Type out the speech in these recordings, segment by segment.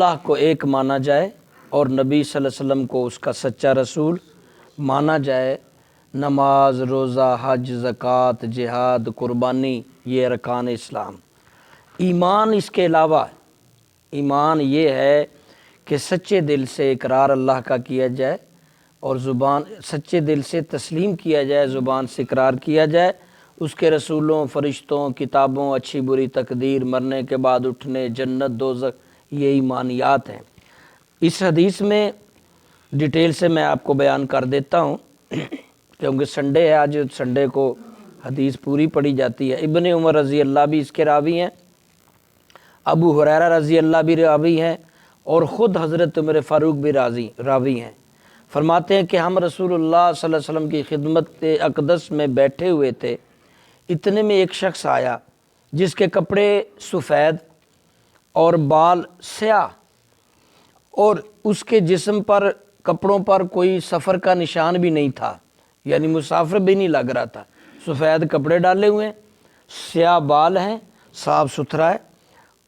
اللہ کو ایک مانا جائے اور نبی صلی اللہ علیہ وسلم کو اس کا سچا رسول مانا جائے۔ نماز، روزہ، حج، زکوٰۃ، جہاد، قربانی، یہ ارکان اسلام۔ ایمان اس کے علاوہ ایمان یہ ہے کہ سچے دل سے اقرار اللہ کا کیا جائے اور سچے دل سے تسلیم کیا جائے، زبان سے اقرار کیا جائے، اس کے رسولوں، فرشتوں، کتابوں، اچھی بری تقدیر، مرنے کے بعد اٹھنے، جنت، دوزخ، یہ ایمانیات ہیں۔ اس حدیث میں ڈیٹیل سے میں آپ کو بیان کر دیتا ہوں کیونکہ سنڈے ہے، آج سنڈے کو حدیث پوری پڑھی جاتی ہے۔ ابن عمر رضی اللہ بھی اس کے راوی ہیں، ابو ہریرہ رضی اللہ بھی راوی ہیں، اور خود حضرت عمر فاروق بھی راوی ہیں۔ فرماتے ہیں کہ ہم رسول اللہ صلی اللہ علیہ وسلم کی خدمت اقدس میں بیٹھے ہوئے تھے، اتنے میں ایک شخص آیا جس کے کپڑے سفید اور بال سیاہ، اور اس کے جسم پر، کپڑوں پر کوئی سفر کا نشان بھی نہیں تھا، یعنی مسافر بھی نہیں لگ رہا تھا۔ سفید کپڑے ڈالے ہوئے ہیں، سیاہ بال ہیں، صاف ستھرا ہے،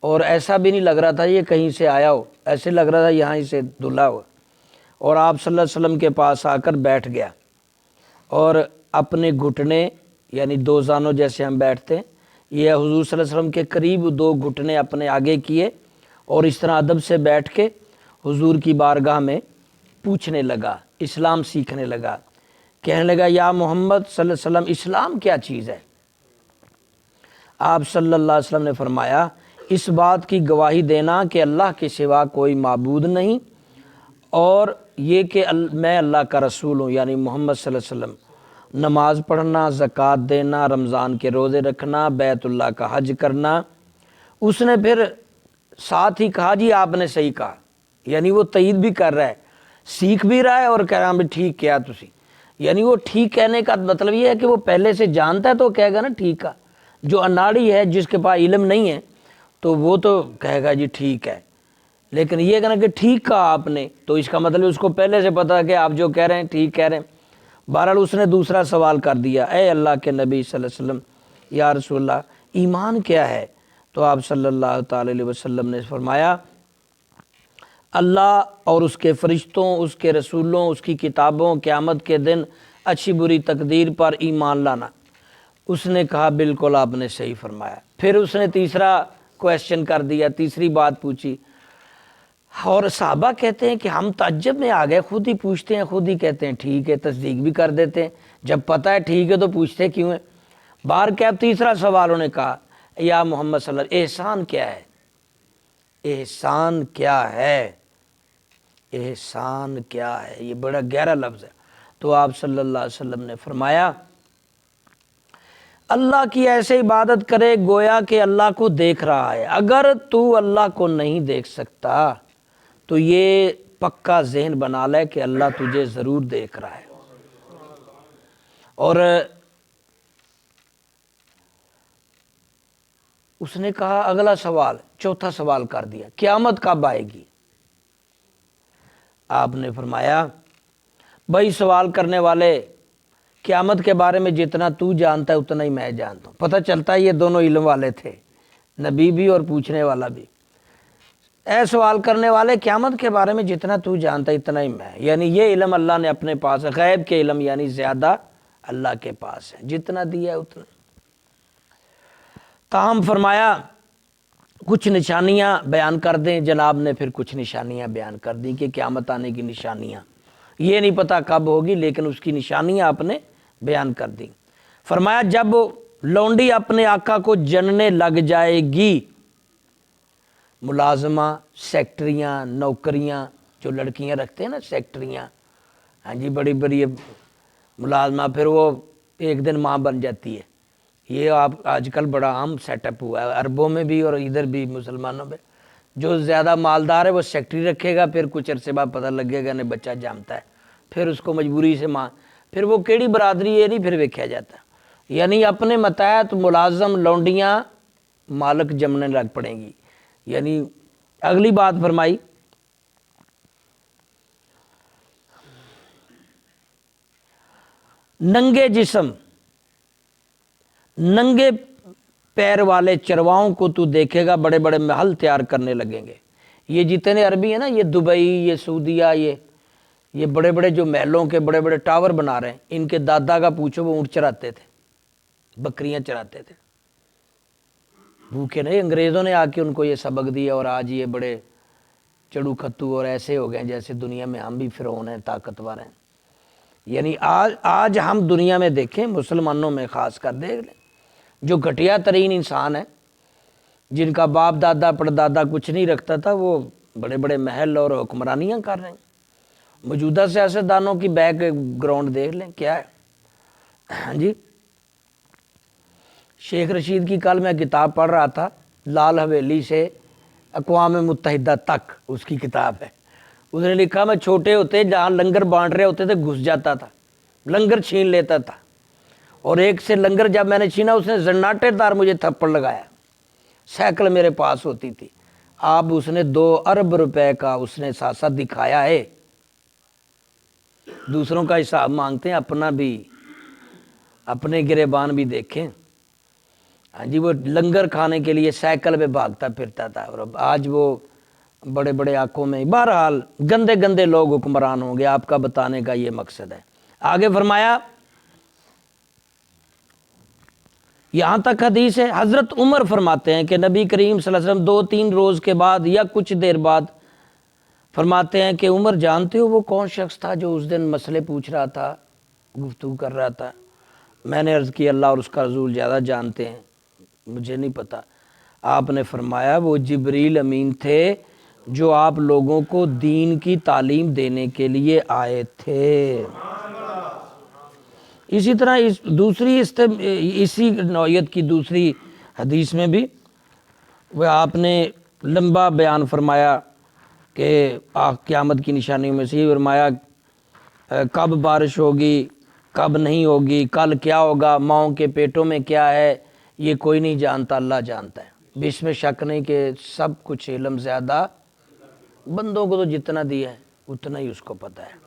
اور ایسا بھی نہیں لگ رہا تھا یہ کہیں سے آیا ہو، ایسے لگ رہا تھا یہاں سے دھلا ہو۔ اور آپ صلی اللہ علیہ وسلم کے پاس آ کر بیٹھ گیا اور اپنے گھٹنے، یعنی دو زانوں جیسے ہم بیٹھتے ہیں، یہ حضور صلی اللہ علیہ وسلم کے قریب دو گھٹنے اپنے آگے کیے اور اس طرح ادب سے بیٹھ کے حضور کی بارگاہ میں پوچھنے لگا، اسلام سیکھنے لگا، کہنے لگا یا محمد صلی اللہ علیہ وسلم اسلام کیا چیز ہے؟ آپ صلی اللہ علیہ وسلم نے فرمایا اس بات کی گواہی دینا کہ اللہ کے سوا کوئی معبود نہیں، اور یہ کہ میں اللہ کا رسول ہوں، یعنی محمد صلی اللہ علیہ وسلم، نماز پڑھنا، زکوٰۃ دینا، رمضان کے روزے رکھنا، بیت اللہ کا حج کرنا۔ اس نے پھر ساتھ ہی کہا جی آپ نے صحیح کہا، یعنی وہ تائید بھی کر رہا ہے، سیکھ بھی رہا ہے اور کہہ رہا ہے ٹھیک کیا تسی، یعنی وہ ٹھیک کہنے کا مطلب یہ ہے کہ وہ پہلے سے جانتا ہے تو کہے گا نا ٹھیک کا۔ جو اناڑی ہے، جس کے پاس علم نہیں ہے، تو وہ تو کہے گا جی ٹھیک ہے، لیکن یہ کہنا کہ ٹھیک کہا آپ نے، تو اس کا مطلب اس کو پہلے سے پتا ہے کہ آپ جو کہہ رہے ہیں ٹھیک کہہ رہے ہیں۔ بہرحال اس نے دوسرا سوال کر دیا، اے اللہ کے نبی صلی اللہ علیہ وسلم، یا رسول اللہ ایمان کیا ہے؟ تو آپ صلی اللہ تعالی علیہ وسلم نے فرمایا اللہ اور اس کے فرشتوں، اس کے رسولوں، اس کی کتابوں، قیامت کے دن، اچھی بری تقدیر پر ایمان لانا۔ اس نے کہا بالکل آپ نے صحیح فرمایا۔ پھر اس نے تیسرا کویسچن کر دیا، تیسری بات پوچھی، اور صحابہ کہتے ہیں کہ ہم تعجب میں آ گئے، خود ہی پوچھتے ہیں، خود ہی کہتے ہیں ٹھیک ہے، تصدیق بھی کر دیتے ہیں، جب پتہ ہے ٹھیک ہے تو پوچھتے کیوں ہیں؟ بار کیب تیسرا سوال انہوں نے کہا یا محمد صلی اللہ علیہ وسلم احسان کیا ہے؟ احسان کیا ہے؟ احسان کیا ہے؟ یہ بڑا گہرا لفظ ہے۔ تو آپ صلی اللہ علیہ وسلم نے فرمایا اللہ کی ایسے عبادت کرے گویا کہ اللہ کو دیکھ رہا ہے۔ اگر تو اللہ کو نہیں دیکھ سکتا تو یہ پکا ذہن بنا لے کہ اللہ تجھے ضرور دیکھ رہا ہے۔ اور اس نے کہا اگلا سوال، چوتھا سوال کر دیا، قیامت کب آئے گی؟ آپ نے فرمایا بھائی سوال کرنے والے، قیامت کے بارے میں جتنا تو جانتا ہے اتنا ہی میں جانتا ہوں۔ پتہ چلتا ہے یہ دونوں علم والے تھے، نبی بھی اور پوچھنے والا بھی۔ اے سوال کرنے والے، قیامت کے بارے میں جتنا تو جانتا ہے اتنا ہی میں، یعنی یہ علم اللہ نے اپنے پاس ہے، غیب کے علم یعنی زیادہ اللہ کے پاس ہے، جتنا دیا ہے اتنا۔ تاہم فرمایا کچھ نشانیاں بیان کر دیں۔ جناب نے پھر کچھ نشانیاں بیان کر دیں کہ قیامت آنے کی نشانیاں، یہ نہیں پتہ کب ہوگی لیکن اس کی نشانیاں آپ نے بیان کر دیں۔ فرمایا جب لونڈی اپنے آقا کو جننے لگ جائے گی، ملازمہ، سیکٹریاں، نوکریاں جو لڑکیاں رکھتے ہیں نا، سیکٹریاں، ہاں جی، بڑی بڑی ملازمہ، پھر وہ ایک دن ماں بن جاتی ہے۔ یہ آپ آج کل بڑا عام سیٹ اپ ہوا ہے عربوں میں بھی اور ادھر بھی مسلمانوں میں۔ جو زیادہ مالدار ہے وہ سیکٹری رکھے گا، پھر کچھ عرصے بعد پتہ لگے گا نہیں بچہ جامتا ہے، پھر اس کو مجبوری سے ماں، پھر وہ کیڑی برادری ہے نہیں پھر ویکھیا جاتا، یعنی اپنے متحد ملازم لونڈیاں مالک جمنے لگ پڑیں گی۔ یعنی اگلی بات فرمائی ننگے جسم، ننگے پیر والے چرواؤں کو تو دیکھے گا بڑے بڑے محل تیار کرنے لگیں گے، یہ جتنے عربی ہیں نا، یہ دبئی، یہ سعودیہ، یہ بڑے بڑے جو محلوں کے بڑے بڑے ٹاور بنا رہے ہیں، ان کے دادا کا پوچھو، وہ اونٹ چراتے تھے، بکریاں چراتے تھے، بھوکے نہیں۔ انگریزوں نے آ کے ان کو یہ سبق دیا، اور آج یہ بڑے چڑو کھتو اور ایسے ہو گئے جیسے دنیا میں ہم بھی فرعون ہیں، طاقتور ہیں۔ یعنی آج ہم دنیا میں دیکھیں، مسلمانوں میں خاص کر دیکھ لیں، جو گھٹیا ترین انسان ہے، جن کا باپ دادا پردادا کچھ نہیں رکھتا تھا، وہ بڑے بڑے محل اور حکمرانیاں کر رہے ہیں۔ موجودہ سیاستدانوں کی بیک گراؤنڈ دیکھ لیں کیا ہے۔ ہاں جی، شیخ رشید کی کل میں کتاب پڑھ رہا تھا، لال حویلی سے اقوام متحدہ تک اس کی کتاب ہے۔ اس نے لکھا، میں چھوٹے ہوتے جہاں لنگر بانٹ رہے ہوتے تھے گھس جاتا تھا، لنگر چھین لیتا تھا، اور ایک سے لنگر جب میں نے چھینا، اس نے زناٹے دار مجھے تھپڑ لگایا۔ سائیکل میرے پاس ہوتی تھی، اب اس نے 2 ارب روپے کا اس نے ساسا دکھایا ہے۔ دوسروں کا حساب مانگتے ہیں، اپنا بھی، اپنے گریبان بھی دیکھیں۔ ہاں جی، وہ لنگر کھانے کے لیے سائیکل پہ بھاگتا پھرتا تھا، اور اب آج وہ بڑے بڑے آنکھوں میں۔ بہرحال گندے گندے لوگ حکمران ہوں گے، آپ کا بتانے کا یہ مقصد ہے۔ آگے فرمایا، یہاں تک حدیث ہے، حضرت عمر فرماتے ہیں کہ نبی کریم صلی اللہ علیہ وسلم 2-3 روز کے بعد یا کچھ دیر بعد فرماتے ہیں کہ عمر جانتے ہو وہ کون شخص تھا جو اس دن مسئلے پوچھ رہا تھا، گفتگو کر رہا تھا؟ میں نے عرض کی اللہ اور اس کا رسول زیادہ جانتے ہیں، مجھے نہیں پتا۔ آپ نے فرمایا وہ جبریل امین تھے جو آپ لوگوں کو دین کی تعلیم دینے کے لیے آئے تھے۔ اسی طرح اسی نوعیت کی دوسری حدیث میں بھی وہ آپ نے لمبا بیان فرمایا کہ قیامت کی نشانیوں میں سے یہ فرمایا، کب بارش ہوگی، کب نہیں ہوگی، کل کیا ہوگا، ماؤں کے پیٹوں میں کیا ہے، یہ کوئی نہیں جانتا، اللہ جانتا ہے۔ اس میں شک نہیں کہ سب کچھ علم زیادہ، بندوں کو تو جتنا دیا ہے اتنا ہی اس کو پتہ ہے۔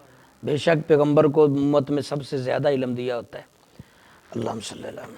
بے شک پیغمبر کو امت میں سب سے زیادہ علم دیا ہوتا ہے۔ اللہم صلی اللہ علیہ وسلم۔